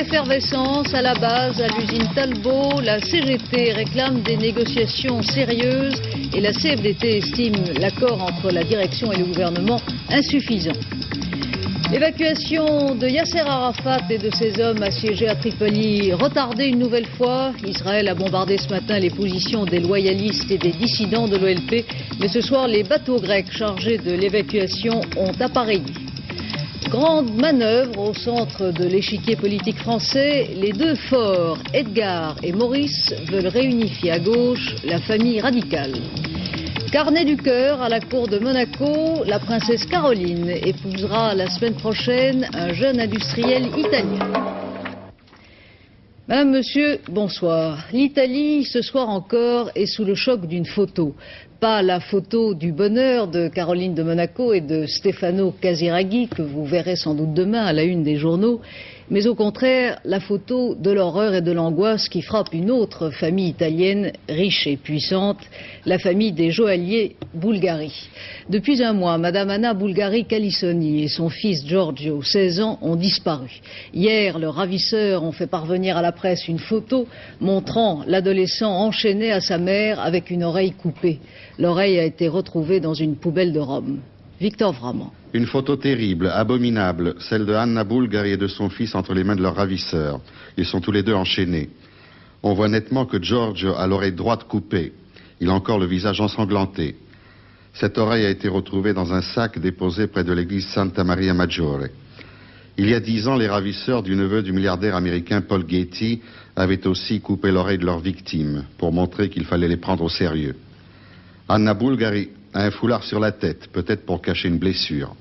Effervescence à la base, à l'usine Talbot, la CGT réclame des négociations sérieuses et la CFDT estime l'accord entre la direction et le gouvernement insuffisant. L'évacuation de Yasser Arafat et de ses hommes assiégés à Tripoli retardée une nouvelle fois. Israël a bombardé ce matin les positions des loyalistes et des dissidents de l'OLP, mais ce soir les bateaux grecs chargés de l'évacuation ont appareillé. Grande manœuvre au centre de l'échiquier politique français. Les deux forts, Edgar et Maurice, veulent réunifier à gauche la famille radicale. Carnet du cœur à la cour de Monaco, la princesse Caroline épousera la semaine prochaine un jeune industriel italien. Madame, monsieur, bonsoir. L'Italie, ce soir encore, est sous le choc d'une photo. Pas la photo du bonheur de Caroline de Monaco et de Stefano Casiraghi, que vous verrez sans doute demain à la une des journaux, mais au contraire, la photo de l'horreur et de l'angoisse qui frappe une autre famille italienne, riche et puissante, la famille des joailliers Bulgari. Depuis un mois, Madame Anna Bulgari Calissoni et son fils Giorgio, 16 ans, ont disparu. Hier, leurs ravisseurs ont fait parvenir à la presse une photo montrant l'adolescent enchaîné à sa mère avec une oreille coupée. L'oreille a été retrouvée dans une poubelle de Rome. Victor Vraman. Une photo terrible, abominable, celle de Anna Bulgari et de son fils entre les mains de leurs ravisseurs. Ils sont tous les deux enchaînés. On voit nettement que Giorgio a l'oreille droite coupée. Il a encore le visage ensanglanté. Cette oreille a été retrouvée dans un sac déposé près de l'église Santa Maria Maggiore. Il y a 10 ans, les ravisseurs du neveu du milliardaire américain Paul Getty avaient aussi coupé l'oreille de leurs victimes pour montrer qu'il fallait les prendre au sérieux. Anna Bulgari a un foulard sur la tête, peut-être pour cacher une blessure.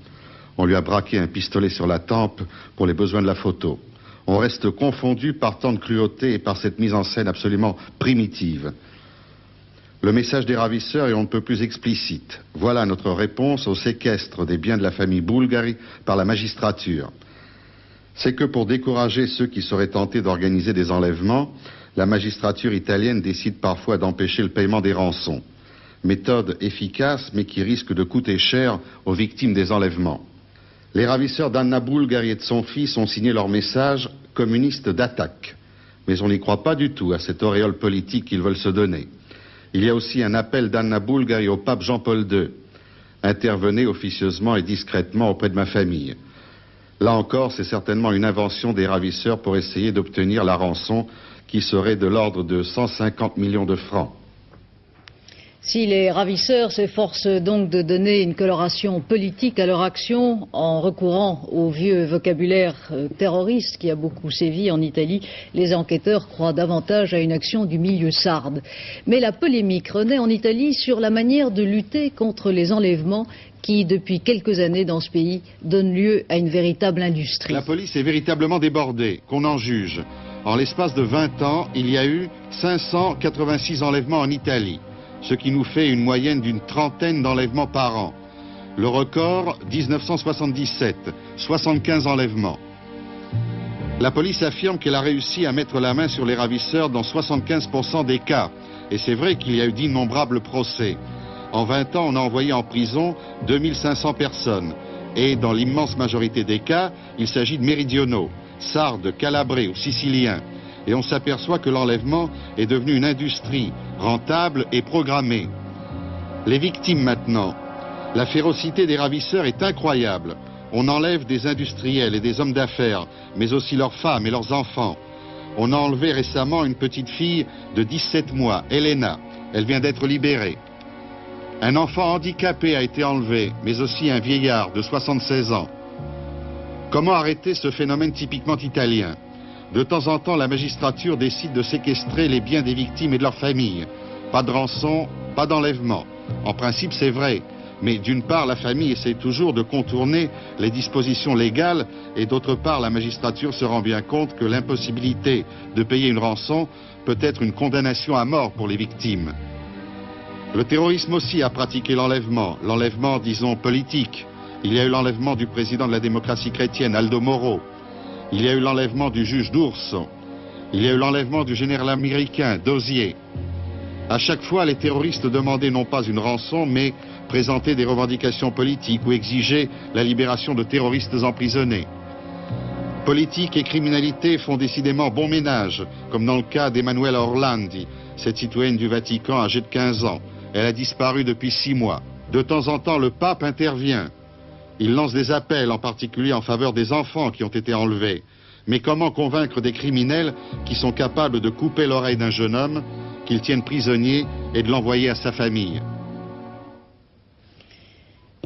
On lui a braqué un pistolet sur la tempe pour les besoins de la photo. On reste confondu par tant de cruauté et par cette mise en scène absolument primitive. Le message des ravisseurs est on ne peut plus explicite. Voilà notre réponse au séquestre des biens de la famille Bulgari par la magistrature. C'est que pour décourager ceux qui seraient tentés d'organiser des enlèvements, la magistrature italienne décide parfois d'empêcher le paiement des rançons. Méthode efficace mais qui risque de coûter cher aux victimes des enlèvements. Les ravisseurs d'Anna Bulgari et de son fils ont signé leur message communiste d'attaque. Mais on n'y croit pas du tout à cette auréole politique qu'ils veulent se donner. Il y a aussi un appel d'Anna Bulgari au pape Jean-Paul II. Intervenez officieusement et discrètement auprès de ma famille. Là encore, c'est certainement une invention des ravisseurs pour essayer d'obtenir la rançon qui serait de l'ordre de 150 millions de francs. Si les ravisseurs s'efforcent donc de donner une coloration politique à leur action en recourant au vieux vocabulaire terroriste qui a beaucoup sévi en Italie, les enquêteurs croient davantage à une action du milieu sarde. Mais la polémique renaît en Italie sur la manière de lutter contre les enlèvements qui, depuis quelques années dans ce pays, donnent lieu à une véritable industrie. La police est véritablement débordée, qu'on en juge. En l'espace de 20 ans, il y a eu 586 enlèvements en Italie, ce qui nous fait une moyenne d'une trentaine d'enlèvements par an. Le record, 1977, 75 enlèvements. La police affirme qu'elle a réussi à mettre la main sur les ravisseurs dans 75% des cas. Et c'est vrai qu'il y a eu d'innombrables procès. En 20 ans, on a envoyé en prison 2500 personnes. Et dans l'immense majorité des cas, il s'agit de méridionaux, sardes, calabrés ou siciliens. Et on s'aperçoit que l'enlèvement est devenu une industrie rentable et programmée. Les victimes maintenant. La férocité des ravisseurs est incroyable. On enlève des industriels et des hommes d'affaires, mais aussi leurs femmes et leurs enfants. On a enlevé récemment une petite fille de 17 mois, Elena. Elle vient d'être libérée. Un enfant handicapé a été enlevé, mais aussi un vieillard de 76 ans. Comment arrêter ce phénomène typiquement italien ? De temps en temps, la magistrature décide de séquestrer les biens des victimes et de leurs familles. Pas de rançon, pas d'enlèvement. En principe, c'est vrai. Mais d'une part, la famille essaie toujours de contourner les dispositions légales et d'autre part, la magistrature se rend bien compte que l'impossibilité de payer une rançon peut être une condamnation à mort pour les victimes. Le terrorisme aussi a pratiqué l'enlèvement, disons, politique. Il y a eu l'enlèvement du président de la démocratie chrétienne, Aldo Moro. Il y a eu l'enlèvement du juge d'Ourso. Il y a eu l'enlèvement du général américain, Dozier. À chaque fois, les terroristes demandaient non pas une rançon, mais présentaient des revendications politiques ou exigeaient la libération de terroristes emprisonnés. Politique et criminalité font décidément bon ménage, comme dans le cas d'Emanuela Orlandi, cette citoyenne du Vatican âgée de 15 ans. Elle a disparu depuis 6 mois. De temps en temps, le pape intervient. Il lance des appels, en particulier en faveur des enfants qui ont été enlevés. Mais comment convaincre des criminels qui sont capables de couper l'oreille d'un jeune homme, qu'ils tiennent prisonnier et de l'envoyer à sa famille?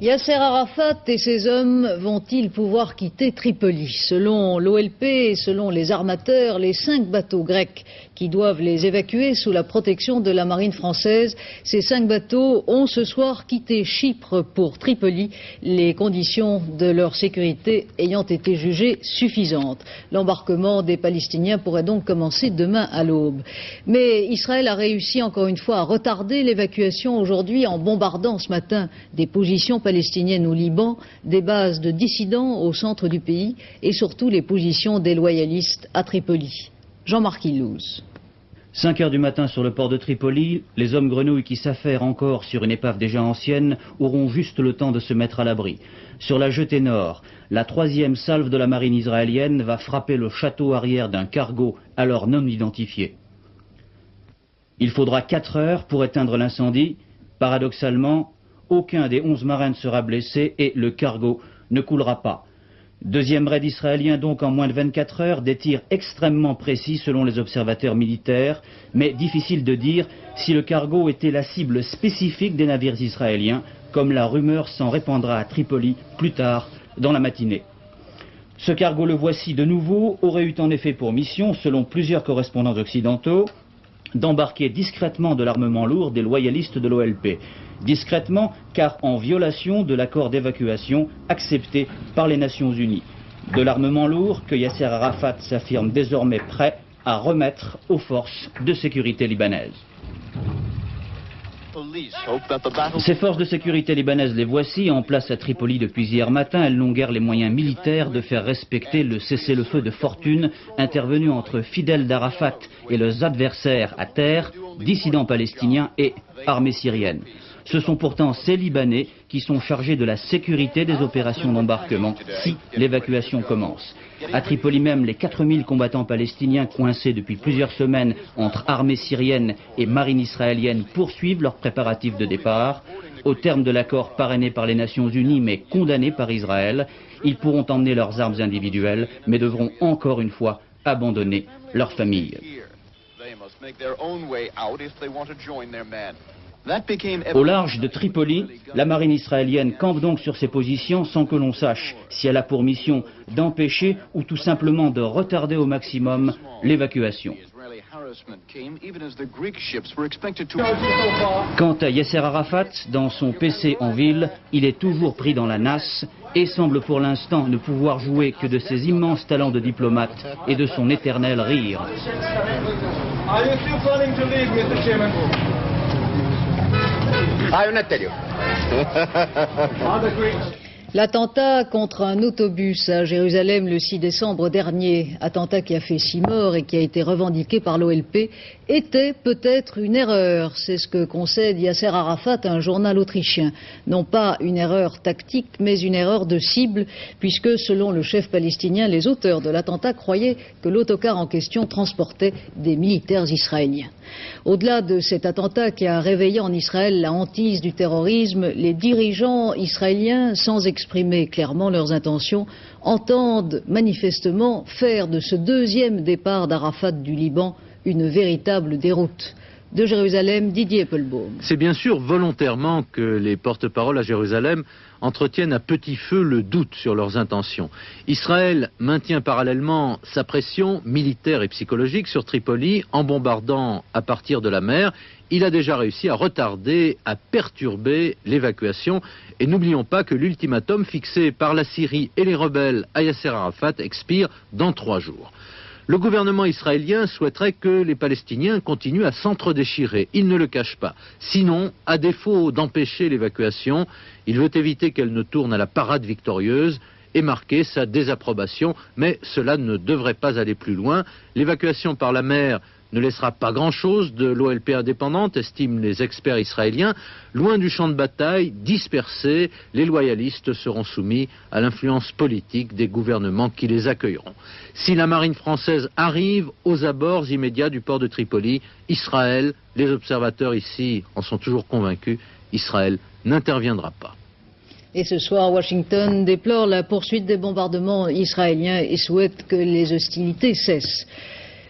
Yasser Arafat et ses hommes vont-ils pouvoir quitter Tripoli? Selon l'OLP et selon les armateurs, les 5 bateaux grecs qui doivent les évacuer sous la protection de la marine française, ces 5 bateaux ont ce soir quitté Chypre pour Tripoli, les conditions de leur sécurité ayant été jugées suffisantes. L'embarquement des Palestiniens pourrait donc commencer demain à l'aube. Mais Israël a réussi encore une fois à retarder l'évacuation aujourd'hui en bombardant ce matin des positions palestiniennes au Liban, des bases de dissidents au centre du pays et surtout les positions des loyalistes à Tripoli. Jean-Marc Illouz. 5 heures du matin sur le port de Tripoli, les hommes grenouilles qui s'affairent encore sur une épave déjà ancienne auront juste le temps de se mettre à l'abri. Sur la jetée nord, la 3e salve de la marine israélienne va frapper le château arrière d'un cargo alors non identifié. Il faudra 4 heures pour éteindre l'incendie. Paradoxalement, aucun des 11 marins ne sera blessé et le cargo ne coulera pas. 2e raid israélien donc en moins de 24 heures, des tirs extrêmement précis selon les observateurs militaires, mais difficile de dire si le cargo était la cible spécifique des navires israéliens, comme la rumeur s'en répandra à Tripoli plus tard dans la matinée. Ce cargo, le voici de nouveau, aurait eu en effet pour mission, selon plusieurs correspondants occidentaux, d'embarquer discrètement de l'armement lourd des loyalistes de l'OLP. Discrètement, car en violation de l'accord d'évacuation accepté par les Nations Unies. De l'armement lourd que Yasser Arafat s'affirme désormais prêt à remettre aux forces de sécurité libanaises. Ces forces de sécurité libanaises, les voici, en place à Tripoli depuis hier matin. Elles n'ont guère les moyens militaires de faire respecter le cessez-le-feu de fortune intervenu entre fidèles d'Arafat et leurs adversaires à terre, dissidents palestiniens et armée syrienne. Ce sont pourtant ces Libanais qui sont chargés de la sécurité des opérations d'embarquement si l'évacuation commence. À Tripoli même, les 4000 combattants palestiniens coincés depuis plusieurs semaines entre armée syrienne et marine israélienne poursuivent leurs préparatifs de départ. Au terme de l'accord parrainé par les Nations Unies mais condamné par Israël, ils pourront emmener leurs armes individuelles mais devront encore une fois abandonner leurs familles. Au large de Tripoli, la marine israélienne campe donc sur ses positions sans que l'on sache si elle a pour mission d'empêcher ou tout simplement de retarder au maximum l'évacuation. Quant à Yasser Arafat, dans son PC en ville, il est toujours pris dans la nasse et semble pour l'instant ne pouvoir jouer que de ses immenses talents de diplomate et de son éternel rire. L'attentat contre un autobus à Jérusalem le 6 décembre dernier, attentat qui a fait 6 morts et qui a été revendiqué par l'OLP, était peut-être une erreur. C'est ce que concède Yasser Arafat à un journal autrichien. Non pas une erreur tactique, mais une erreur de cible, puisque selon le chef palestinien, les auteurs de l'attentat croyaient que l'autocar en question transportait des militaires israéliens. Au-delà de cet attentat qui a réveillé en Israël la hantise du terrorisme, les dirigeants israéliens, sans exprimer clairement leurs intentions, entendent manifestement faire de ce 2e départ d'Arafat du Liban une véritable déroute. De Jérusalem, Didier Eppelbaum. C'est bien sûr volontairement que les porte-paroles à Jérusalem entretiennent à petit feu le doute sur leurs intentions. Israël maintient parallèlement sa pression militaire et psychologique sur Tripoli en bombardant à partir de la mer. Il a déjà réussi à retarder, à perturber l'évacuation. Et n'oublions pas que l'ultimatum fixé par la Syrie et les rebelles à Yasser Arafat expire dans 3 jours. Le gouvernement israélien souhaiterait que les Palestiniens continuent à s'entre-déchirer. Il ne le cache pas. Sinon, à défaut d'empêcher l'évacuation, il veut éviter qu'elle ne tourne à la parade victorieuse et marquer sa désapprobation. Mais cela ne devrait pas aller plus loin. L'évacuation par la mer ne laissera pas grand-chose de l'OLP indépendante, estiment les experts israéliens. Loin du champ de bataille, dispersés, les loyalistes seront soumis à l'influence politique des gouvernements qui les accueilleront. Si la marine française arrive aux abords immédiats du port de Tripoli, Israël, les observateurs ici en sont toujours convaincus, Israël n'interviendra pas. Et ce soir, Washington déplore la poursuite des bombardements israéliens et souhaite que les hostilités cessent.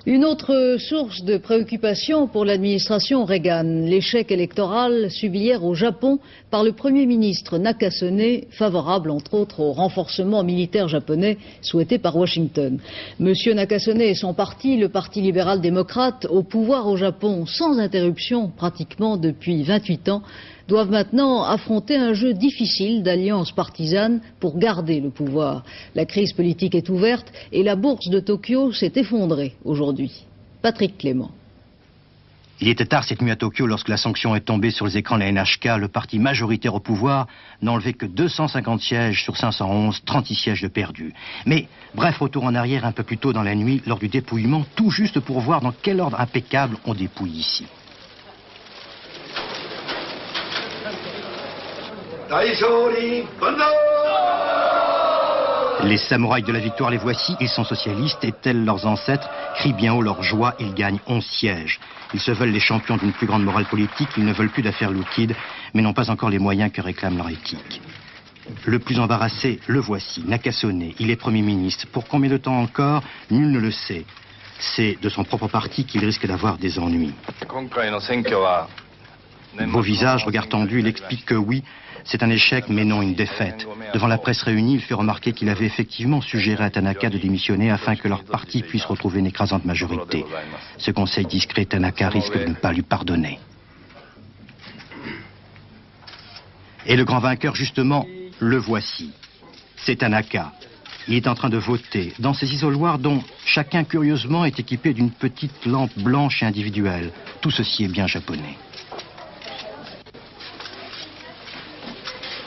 Une autre source de préoccupation pour l'administration Reagan, l'échec électoral subi hier au Japon par le Premier ministre Nakasone, favorable entre autres au renforcement militaire japonais souhaité par Washington. Monsieur Nakasone et son parti, le Parti libéral-démocrate, au pouvoir au Japon sans interruption pratiquement depuis 28 ans, doivent maintenant affronter un jeu difficile d'alliances partisanes pour garder le pouvoir. La crise politique est ouverte et la bourse de Tokyo s'est effondrée aujourd'hui. Patrick Clément. Il était tard cette nuit à Tokyo lorsque la sanction est tombée sur les écrans de la NHK. Le parti majoritaire au pouvoir n'a enlevé que 250 sièges sur 511, 36 sièges de perdus. Mais bref, retour en arrière un peu plus tôt dans la nuit lors du dépouillement, tout juste pour voir dans quel ordre impeccable on dépouille ici. Les samouraïs de la victoire, les voici, ils sont socialistes et tels leurs ancêtres, crient bien haut leur joie, ils gagnent 11 sièges. Ils se veulent les champions d'une plus grande morale politique, ils ne veulent plus d'affaires liquides, mais n'ont pas encore les moyens que réclame leur éthique. Le plus embarrassé, le voici, Nakasone, il est Premier ministre. Pour combien de temps encore, nul ne le sait. C'est de son propre parti qu'il risque d'avoir des ennuis. Beau visage, regard tendu, il explique que oui, c'est un échec, mais non une défaite. Devant la presse réunie, il fait remarquer qu'il avait effectivement suggéré à Tanaka de démissionner afin que leur parti puisse retrouver une écrasante majorité. Ce conseil discret, Tanaka risque de ne pas lui pardonner. Et le grand vainqueur, justement, le voici. C'est Tanaka. Il est en train de voter dans ces isoloirs dont chacun, curieusement, est équipé d'une petite lampe blanche et individuelle. Tout ceci est bien japonais.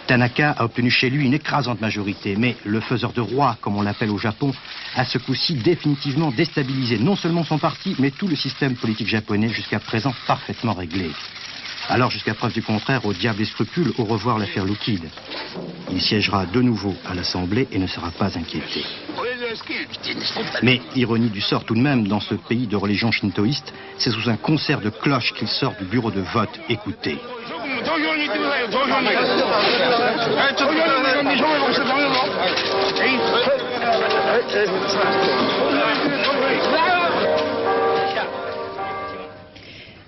Tanaka a obtenu chez lui une écrasante majorité, mais le faiseur de roi, comme on l'appelle au Japon, a ce coup-ci définitivement déstabilisé non seulement son parti, mais tout le système politique japonais jusqu'à présent parfaitement réglé. Alors, jusqu'à preuve du contraire, au diable les scrupules, au revoir l'affaire Lockheed. Il siégera de nouveau à l'Assemblée et ne sera pas inquiété. Mais, ironie du sort tout de même, dans ce pays de religion shintoïste, c'est sous un concert de cloches qu'il sort du bureau de vote. Écoutez.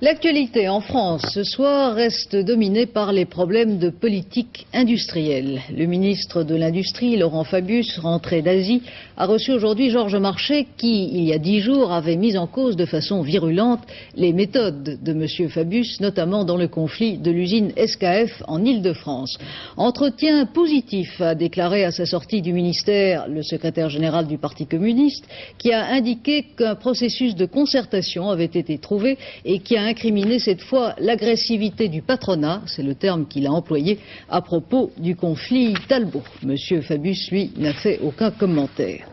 L'actualité en France ce soir reste dominée par les problèmes de politique industrielle. Le ministre de l'Industrie, Laurent Fabius, rentré d'Asie, a reçu aujourd'hui Georges Marchais qui, il y a 10 jours, avait mis en cause de façon virulente les méthodes de M. Fabius, notamment dans le conflit de l'usine SKF en Île-de-France. Entretien positif, a déclaré à sa sortie du ministère le secrétaire général du Parti communiste, qui a indiqué qu'un processus de concertation avait été trouvé et qui a incriminé cette fois l'agressivité du patronat, c'est le terme qu'il a employé, à propos du conflit Talbot. Monsieur Fabius, lui, n'a fait aucun commentaire.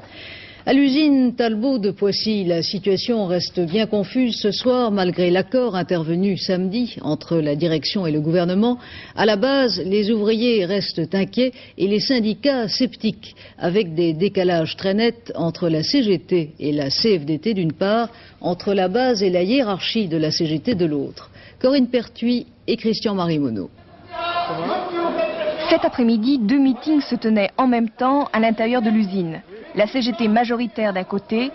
À l'usine Talbot de Poissy, la situation reste bien confuse ce soir malgré l'accord intervenu samedi entre la direction et le gouvernement. À la base, les ouvriers restent inquiets et les syndicats sceptiques, avec des décalages très nets entre la CGT et la CFDT d'une part, entre la base et la hiérarchie de la CGT de l'autre. Corinne Pertuis et Christian Marimono. Cet après-midi, 2 meetings se tenaient en même temps à l'intérieur de l'usine. La CGT majoritaire d'un côté,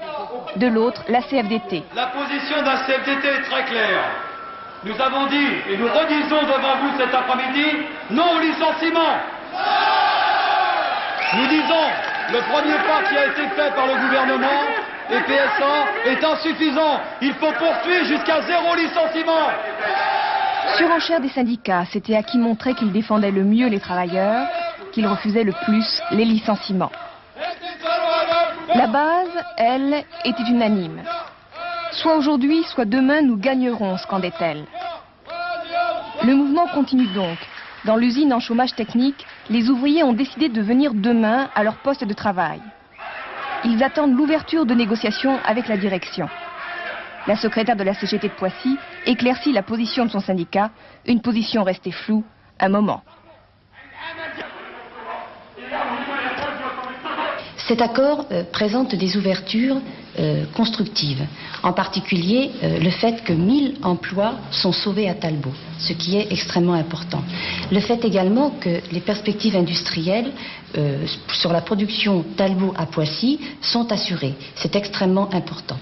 de l'autre, la CFDT. La position de la CFDT est très claire. Nous avons dit, et nous redisons devant vous cet après-midi, non au licenciement. Nous disons, le premier pas qui a été fait par le gouvernement et PSA est insuffisant. Il faut poursuivre jusqu'à 0 licenciement. Surenchère des syndicats, c'était à qui montrer qu'ils défendaient le mieux les travailleurs, qu'ils refusaient le plus les licenciements. La base, elle, était unanime. Soit aujourd'hui, soit demain, nous gagnerons, scandait-elle. Le mouvement continue donc. Dans l'usine en chômage technique, les ouvriers ont décidé de venir demain à leur poste de travail. Ils attendent l'ouverture de négociations avec la direction. La secrétaire de la CGT de Poissy éclaircit la position de son syndicat, une position restée floue un moment. Cet accord présente des ouvertures constructives, en particulier le fait que 1000 emplois sont sauvés à Talbot, ce qui est extrêmement important. Le fait également que les perspectives industrielles sur la production Talbot à Poissy sont assurées. C'est extrêmement important.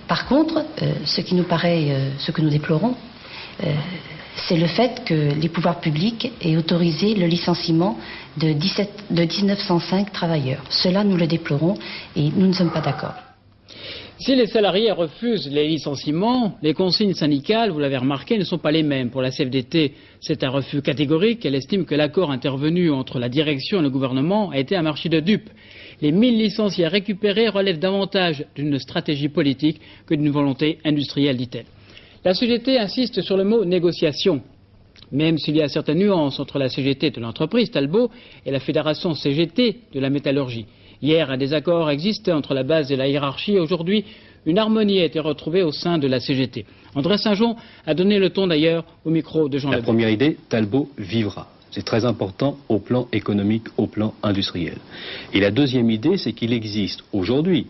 Par contre, ce que nous déplorons, c'est le fait que les pouvoirs publics aient autorisé le licenciement de 1905 travailleurs. Cela, nous le déplorons et nous ne sommes pas d'accord. Si les salariés refusent les licenciements, les consignes syndicales, vous l'avez remarqué, ne sont pas les mêmes. Pour la CFDT, c'est un refus catégorique. Elle estime que l'accord intervenu entre la direction et le gouvernement a été un marché de dupes. Les 1000 licenciés récupérés relèvent davantage d'une stratégie politique que d'une volonté industrielle, dit-elle. La CGT insiste sur le mot négociation, même s'il y a certaines nuances entre la CGT de l'entreprise Talbot et la fédération CGT de la métallurgie. Hier, un désaccord existait entre la base et la hiérarchie. Aujourd'hui, une harmonie a été retrouvée au sein de la CGT. André Saint-Jean a donné le ton d'ailleurs au micro de Jean Lebon. La première idée, Talbot vivra. C'est très important au plan économique, au plan industriel. Et la deuxième idée, c'est qu'il existe aujourd'hui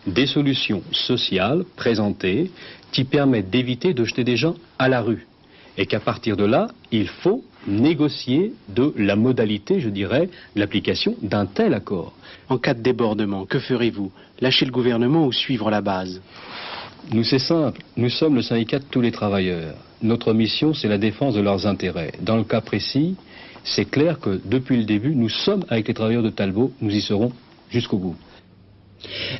des solutions sociales présentées qui permettent d'éviter de jeter des gens à la rue. Et qu'à partir de là, il faut négocier de la modalité, je dirais, de l'application d'un tel accord. En cas de débordement, que ferez-vous? Lâcher le gouvernement ou suivre la base? Nous, c'est simple. Nous sommes le syndicat de tous les travailleurs. Notre mission, c'est la défense de leurs intérêts. Dans le cas précis, c'est clair que depuis le début, nous sommes avec les travailleurs de Talbot, nous y serons jusqu'au bout.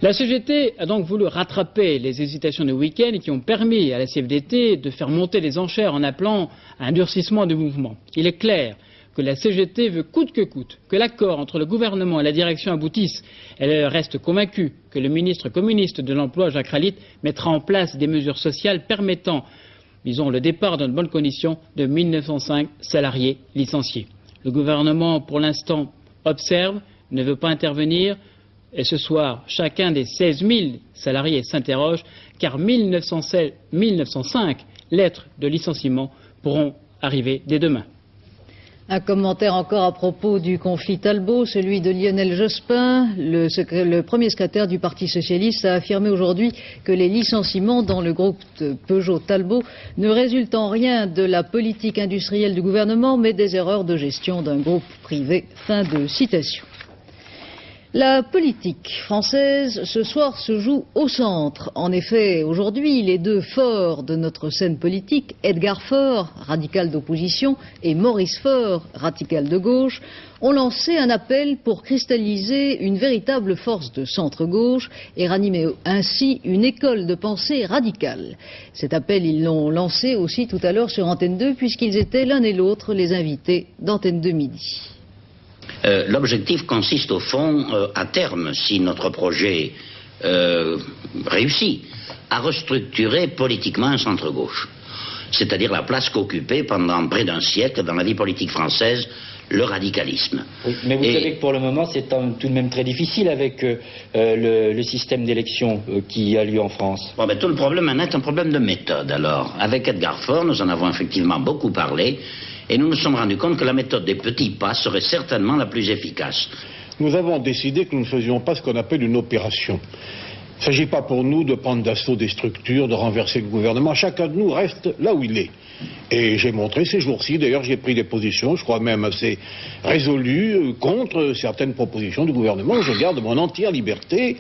La CGT a donc voulu rattraper les hésitations du week-end qui ont permis à la CFDT de faire monter les enchères en appelant à un durcissement du mouvement. Il est clair que la CGT veut coûte que l'accord entre le gouvernement et la direction aboutisse. Elle reste convaincue que le ministre communiste de l'Emploi, Jacques Ralite, mettra en place des mesures sociales permettant, disons, le départ dans de bonnes conditions de 1905 salariés licenciés. Le gouvernement, pour l'instant, observe, ne veut pas intervenir. Et ce soir, chacun des 16 000 salariés s'interroge, car 1905 lettres de licenciement pourront arriver dès demain. Un commentaire encore à propos du conflit Talbot, celui de Lionel Jospin, le premier secrétaire du Parti socialiste, a affirmé aujourd'hui que les licenciements dans le groupe Peugeot-Talbot ne résultent en rien de la politique industrielle du gouvernement, mais des erreurs de gestion d'un groupe privé. Fin de citation. La politique française, ce soir, se joue au centre. En effet, aujourd'hui, les deux forts de notre scène politique, Edgar Faure, radical d'opposition, et Maurice Faure, radical de gauche, ont lancé un appel pour cristalliser une véritable force de centre-gauche et ranimer ainsi une école de pensée radicale. Cet appel, ils l'ont lancé aussi tout à l'heure sur Antenne 2, puisqu'ils étaient l'un et l'autre les invités d'Antenne 2 Midi. L'objectif consiste au fond, à terme, si notre projet réussit, à restructurer politiquement un centre-gauche. C'est-à-dire la place qu'occupait pendant près d'un siècle dans la vie politique française le radicalisme. Oui, mais vous savez que pour le moment c'est tout de même très difficile avec le système d'élection qui a lieu en France. Bon, ben, tout le problème en est un problème de méthode. Alors, avec Edgar Faure, nous en avons effectivement beaucoup parlé. Et nous nous sommes rendus compte que la méthode des petits pas serait certainement la plus efficace. Nous avons décidé que nous ne faisions pas ce qu'on appelle une opération. Il ne s'agit pas pour nous de prendre d'assaut des structures, de renverser le gouvernement. Chacun de nous reste là où il est. Et j'ai montré ces jours-ci, d'ailleurs j'ai pris des positions, je crois même assez résolues, contre certaines propositions du gouvernement. Je garde mon entière liberté,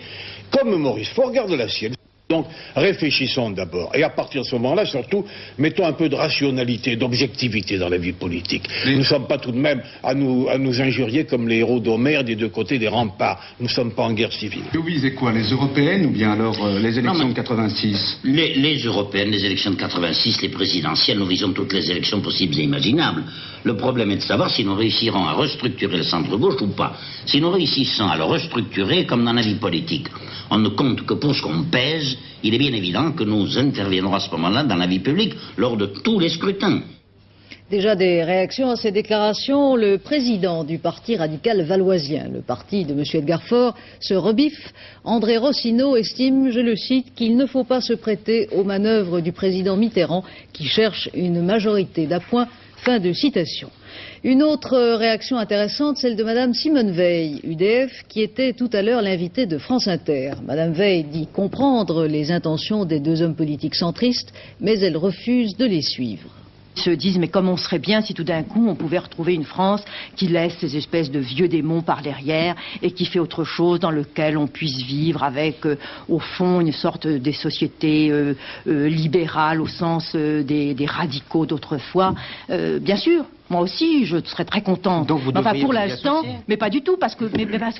comme Maurice Faure garde la sienne. Donc réfléchissons d'abord, et à partir de ce moment-là, surtout, mettons un peu de rationalité, d'objectivité dans la vie politique. Nous ne sommes pas tout de même à nous injurier comme les héros d'Homère des deux côtés des remparts. Nous ne sommes pas en guerre civile. Vous visez quoi, les européennes ou bien alors les élections de 86? Les européennes, les élections de 86, les présidentielles, nous visons toutes les élections possibles et imaginables. Le problème est de savoir si nous réussirons à restructurer le centre-gauche ou pas. Si nous réussissons à le restructurer comme dans la vie politique, on ne compte que pour ce qu'on pèse, il est bien évident que nous interviendrons à ce moment-là dans la vie publique lors de tous les scrutins. Déjà des réactions à ces déclarations. Le président du parti radical valoisien, le parti de M. Edgar Faure, se rebiffe. André Rossino estime, je le cite, qu'il ne faut pas se prêter aux manœuvres du président Mitterrand qui cherche une majorité d'appoint. Fin de citation. Une autre réaction intéressante, celle de Mme Simone Veil, UDF, qui était tout à l'heure l'invitée de France Inter. Mme Veil dit comprendre les intentions des deux hommes politiques centristes, mais elle refuse de les suivre. Ils se disent mais comme on serait bien si tout d'un coup on pouvait retrouver une France qui laisse ces espèces de vieux démons par derrière et qui fait autre chose dans lequel on puisse vivre avec au fond une sorte des sociétés libérales au sens des radicaux d'autrefois. Bien sûr. Moi aussi, je serais très contente. Donc vous enfin, pour vous l'instant, mais pas du tout, parce que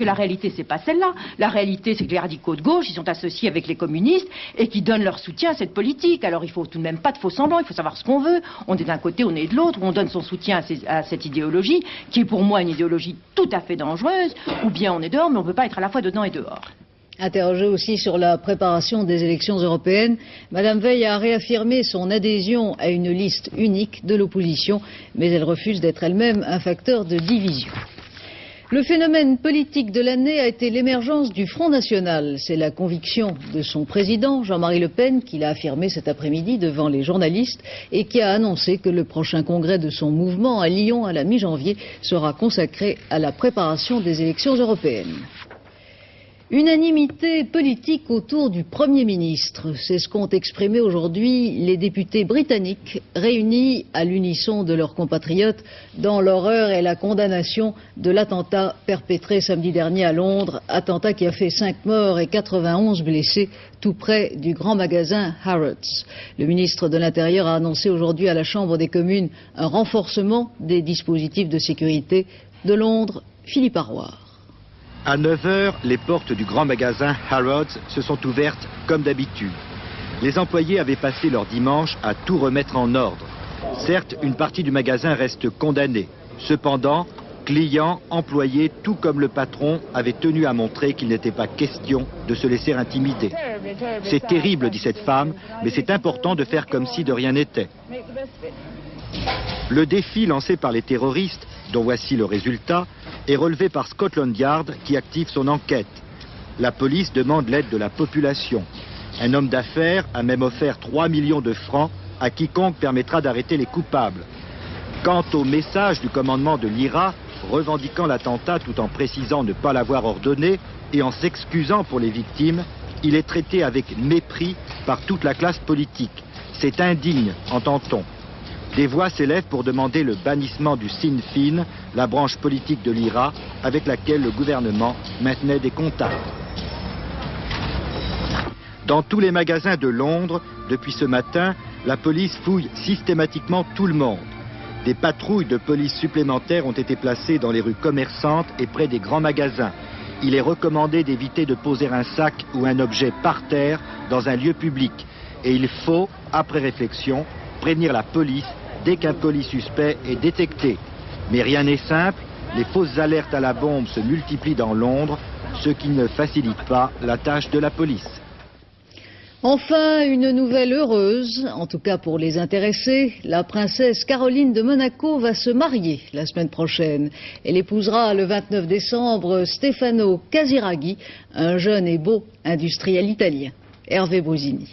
la réalité, c'est pas celle-là. La réalité, c'est que les radicaux de gauche, ils sont associés avec les communistes et qui donnent leur soutien à cette politique. Alors, il faut tout de même pas de faux semblants, il faut savoir ce qu'on veut. On est d'un côté, on est de l'autre, on donne son soutien à cette idéologie, qui est pour moi une idéologie tout à fait dangereuse, ou bien on est dehors, mais on ne peut pas être à la fois dedans et dehors. Interrogée aussi sur la préparation des élections européennes, Mme Veil a réaffirmé son adhésion à une liste unique de l'opposition, mais elle refuse d'être elle-même un facteur de division. Le phénomène politique de l'année a été l'émergence du Front National. C'est la conviction de son président, Jean-Marie Le Pen, qui l'a affirmé cet après-midi devant les journalistes et qui a annoncé que le prochain congrès de son mouvement à Lyon à la mi-janvier sera consacré à la préparation des élections européennes. Unanimité politique autour du Premier ministre, c'est ce qu'ont exprimé aujourd'hui les députés britanniques réunis à l'unisson de leurs compatriotes dans l'horreur et la condamnation de l'attentat perpétré samedi dernier à Londres, attentat qui a fait 5 morts et 91 blessés tout près du grand magasin Harrods. Le ministre de l'Intérieur a annoncé aujourd'hui à la Chambre des communes un renforcement des dispositifs de sécurité de Londres. Philippe Arroir. À 9 h, les portes du grand magasin Harrods se sont ouvertes comme d'habitude. Les employés avaient passé leur dimanche à tout remettre en ordre. Certes, une partie du magasin reste condamnée. Cependant, clients, employés, tout comme le patron, avaient tenu à montrer qu'il n'était pas question de se laisser intimider. C'est terrible, dit cette femme, mais c'est important de faire comme si de rien n'était. Le défi lancé par les terroristes, dont voici le résultat, est relevé par Scotland Yard qui active son enquête. La police demande l'aide de la population. Un homme d'affaires a même offert 3 millions de francs à quiconque permettra d'arrêter les coupables. Quant au message du commandement de l'IRA, revendiquant l'attentat tout en précisant ne pas l'avoir ordonné et en s'excusant pour les victimes, il est traité avec mépris par toute la classe politique. C'est indigne, entend-on. Des voix s'élèvent pour demander le bannissement du Sinn Féin, la branche politique de l'IRA, avec laquelle le gouvernement maintenait des contacts. Dans tous les magasins de Londres, depuis ce matin, la police fouille systématiquement tout le monde. Des patrouilles de police supplémentaires ont été placées dans les rues commerçantes et près des grands magasins. Il est recommandé d'éviter de poser un sac ou un objet par terre dans un lieu public. Et il faut, après réflexion, prévenir la police dès qu'un colis suspect est détecté. Mais rien n'est simple, les fausses alertes à la bombe se multiplient dans Londres, ce qui ne facilite pas la tâche de la police. Enfin, une nouvelle heureuse, en tout cas pour les intéressés. La princesse Caroline de Monaco va se marier la semaine prochaine. Elle épousera le 29 décembre Stefano Casiraghi, un jeune et beau industriel italien. Hervé Brusini.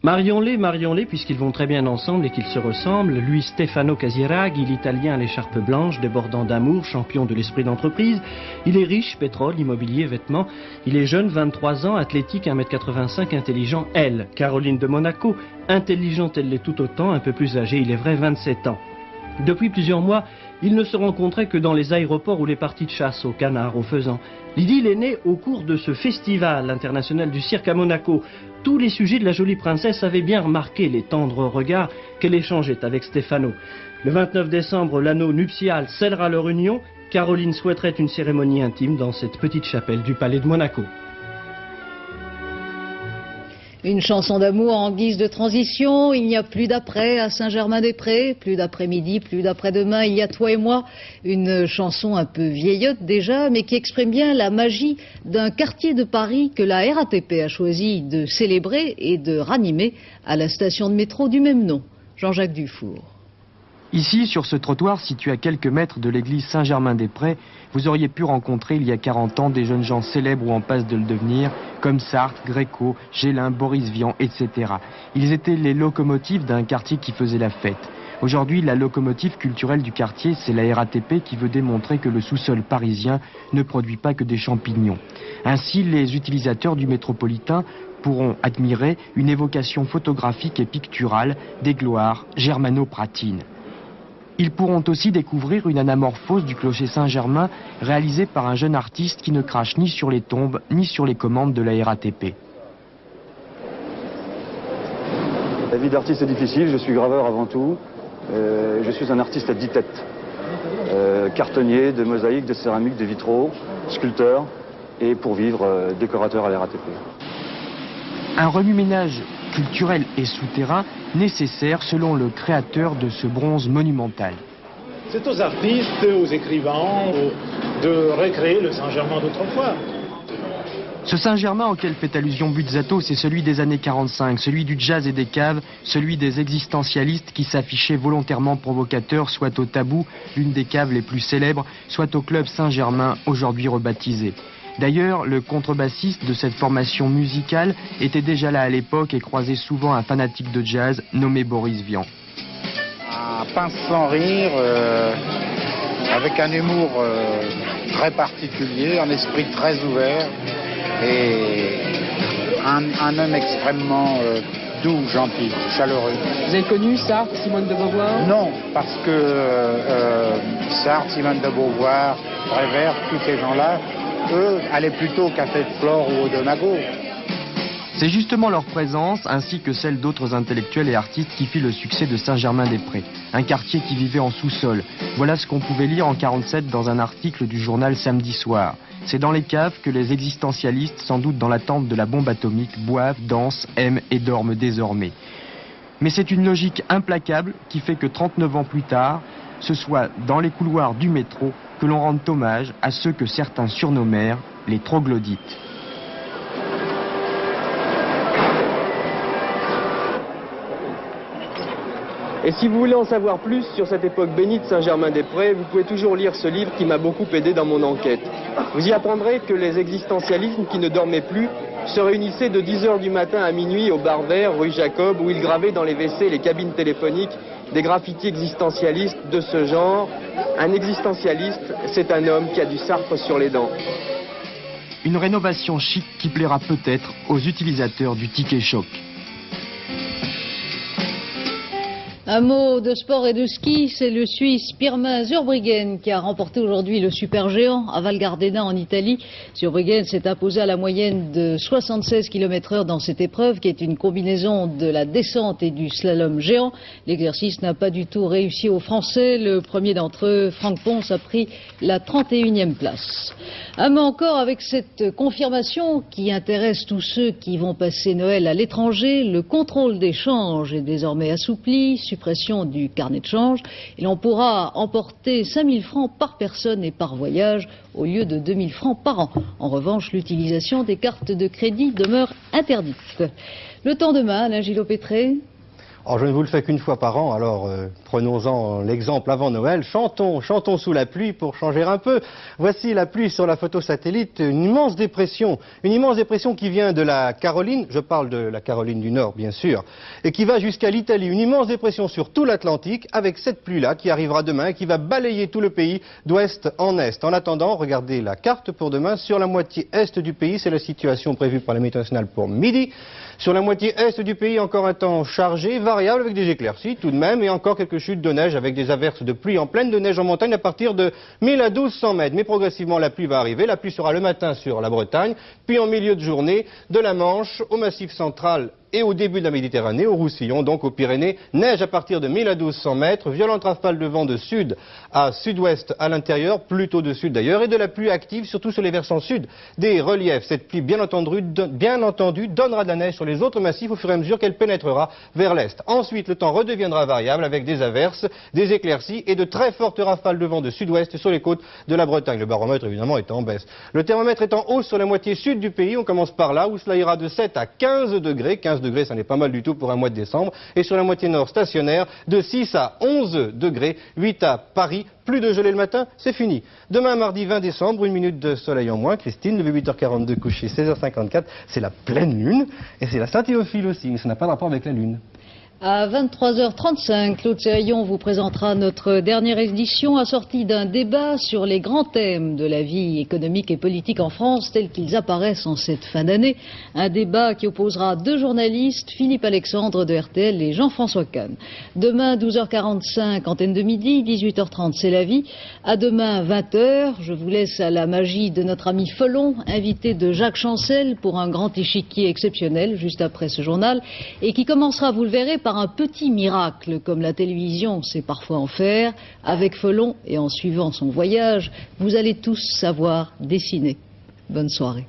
Marions-les, puisqu'ils vont très bien ensemble et qu'ils se ressemblent. Lui, Stefano Casiraghi, l'Italien à l'écharpe blanche, débordant d'amour, champion de l'esprit d'entreprise. Il est riche, pétrole, immobilier, vêtements. Il est jeune, 23 ans, athlétique, 1m85, intelligent. Elle, Caroline de Monaco, intelligente, elle l'est tout autant, un peu plus âgée, il est vrai, 27 ans. Depuis plusieurs mois, ils ne se rencontraient que dans les aéroports ou les parties de chasse, aux canards, aux faisans. L'idylle est née au cours de ce festival international du cirque à Monaco. Tous les sujets de la jolie princesse avaient bien remarqué les tendres regards qu'elle échangeait avec Stefano. Le 29 décembre, l'anneau nuptial scellera leur union. Caroline souhaiterait une cérémonie intime dans cette petite chapelle du palais de Monaco. Une chanson d'amour en guise de transition. Il n'y a plus d'après à Saint-Germain-des-Prés, plus d'après-midi, plus d'après-demain, il y a toi et moi. Une chanson un peu vieillotte déjà, mais qui exprime bien la magie d'un quartier de Paris que la RATP a choisi de célébrer et de ranimer à la station de métro du même nom. Jean-Jacques Dufour. Ici, sur ce trottoir situé à quelques mètres de l'église Saint-Germain-des-Prés, vous auriez pu rencontrer il y a 40 ans des jeunes gens célèbres ou en passe de le devenir, comme Sartre, Gréco, Gélin, Boris Vian, etc. Ils étaient les locomotives d'un quartier qui faisait la fête. Aujourd'hui, la locomotive culturelle du quartier, c'est la RATP qui veut démontrer que le sous-sol parisien ne produit pas que des champignons. Ainsi, les utilisateurs du métropolitain pourront admirer une évocation photographique et picturale des gloires germano-pratines. Ils pourront aussi découvrir une anamorphose du clocher Saint-Germain réalisée par un jeune artiste qui ne crache ni sur les tombes ni sur les commandes de la RATP. La vie d'artiste est difficile, je suis graveur avant tout. Je suis un artiste à 10 têtes. Cartonnier, de mosaïques, de céramique, de vitraux, sculpteur et pour vivre décorateur à la RATP. Un remue-ménage culturel et souterrain nécessaire selon le créateur de ce bronze monumental. C'est aux artistes, aux écrivains de recréer le Saint-Germain d'autrefois. Ce Saint-Germain auquel fait allusion Buzzato, c'est celui des années 45, celui du jazz et des caves, celui des existentialistes qui s'affichaient volontairement provocateurs, soit au Tabou, l'une des caves les plus célèbres, soit au club Saint-Germain, aujourd'hui rebaptisé. D'ailleurs, le contrebassiste de cette formation musicale était déjà là à l'époque et croisait souvent un fanatique de jazz nommé Boris Vian. Un pince sans rire, avec un humour très particulier, un esprit très ouvert et un homme extrêmement doux, gentil, chaleureux. Vous avez connu Sartre, Simone de Beauvoir? Non, parce que Sartre, Simone de Beauvoir, Prévert, tous ces gens-là, eux, allaient plutôt au Café de Flore ou au Donago. C'est justement leur présence, ainsi que celle d'autres intellectuels et artistes qui fit le succès de Saint-Germain-des-Prés, un quartier qui vivait en sous-sol. Voilà ce qu'on pouvait lire en 1947 dans un article du journal Samedi Soir. C'est dans les caves que les existentialistes, sans doute dans l'attente de la bombe atomique, boivent, dansent, aiment et dorment désormais. Mais c'est une logique implacable qui fait que 39 ans plus tard, ce soit dans les couloirs du métro que l'on rende hommage à ceux que certains surnommèrent les troglodytes. Et si vous voulez en savoir plus sur cette époque bénie de Saint-Germain-des-Prés, vous pouvez toujours lire ce livre qui m'a beaucoup aidé dans mon enquête. Vous y apprendrez que les existentialistes qui ne dormaient plus se réunissaient de 10h du matin à minuit au bar vert, rue Jacob, où ils gravaient dans les WC et les cabines téléphoniques des graffitis existentialistes de ce genre. Un existentialiste, c'est un homme qui a du Sartre sur les dents. Une rénovation chic qui plaira peut-être aux utilisateurs du ticket choc. Un mot de sport et de ski, c'est le Suisse Pirmin Zurbriggen qui a remporté aujourd'hui le supergéant à Val Gardena en Italie. Zurbriggen s'est imposé à la moyenne de 76 km/h dans cette épreuve qui est une combinaison de la descente et du slalom géant. L'exercice n'a pas du tout réussi aux Français. Le premier d'entre eux, Franck Pons, a pris la 31e place. Un mot encore avec cette confirmation qui intéresse tous ceux qui vont passer Noël à l'étranger. Le contrôle des changes est désormais assoupli. Suppression du carnet de change et l'on pourra emporter 5 000 francs par personne et par voyage au lieu de 2 000 francs par an. En revanche, l'utilisation des cartes de crédit demeure interdite. Le temps demain, Alain Gillot-Pétré. Oh, je ne vous le fais qu'une fois par an, alors prenons-en l'exemple avant Noël. Chantons sous la pluie pour changer un peu. Voici la pluie sur la photo satellite, une immense dépression qui vient de la Caroline, je parle de la Caroline du Nord bien sûr, et qui va jusqu'à l'Italie, une immense dépression sur tout l'Atlantique, avec cette pluie-là qui arrivera demain et qui va balayer tout le pays d'ouest en est. En attendant, regardez la carte pour demain, sur la moitié est du pays, c'est la situation prévue par la météo nationale pour midi. Sur la moitié est du pays, encore un temps chargé, variable avec des éclaircies tout de même, et encore quelques chutes de neige avec des averses de pluie en pleine de neige en montagne à partir de 1000 à 1200 mètres. Mais progressivement, la pluie va arriver. La pluie sera le matin sur la Bretagne, puis en milieu de journée, de la Manche au Massif central et au début de la Méditerranée, au Roussillon, donc aux Pyrénées. Neige à partir de 1000 à 1200 mètres, violentes rafales de vent de sud à sud-ouest à l'intérieur, plutôt de sud d'ailleurs, et de la pluie active, surtout sur les versants sud des reliefs. Cette pluie, bien entendu, donnera de la neige sur les autres massifs au fur et à mesure qu'elle pénétrera vers l'est. Ensuite, le temps redeviendra variable avec des averses, des éclaircies et de très fortes rafales de vent de sud-ouest sur les côtes de la Bretagne. Le baromètre, évidemment, est en baisse. Le thermomètre est en hausse sur la moitié sud du pays. On commence par là, où cela ira de 7 à 15 degrés degrés, ça n'est pas mal du tout pour un mois de décembre. Et sur la moitié nord stationnaire, de 6 à 11 degrés, 8 à Paris, plus de gelée le matin, c'est fini. Demain, mardi 20 décembre, 1 minute de soleil en moins. Christine, levé 8h42, couché 16h54, c'est la pleine lune. Et c'est la Saint-Théophile aussi, mais ça n'a pas de rapport avec la lune. À 23h35, Claude Sérillon vous présentera notre dernière édition assortie d'un débat sur les grands thèmes de la vie économique et politique en France tels qu'ils apparaissent en cette fin d'année. Un débat qui opposera deux journalistes, Philippe Alexandre de RTL et Jean-François Kahn. Demain, 12h45, antenne de midi, 18h30, c'est la vie. À demain, 20h, je vous laisse à la magie de notre ami Folon, invité de Jacques Chancel pour un grand échiquier exceptionnel juste après ce journal et qui commencera, vous le verrez, par un petit miracle, comme la télévision sait parfois en faire. Avec Folon et en suivant son voyage, vous allez tous savoir dessiner. Bonne soirée.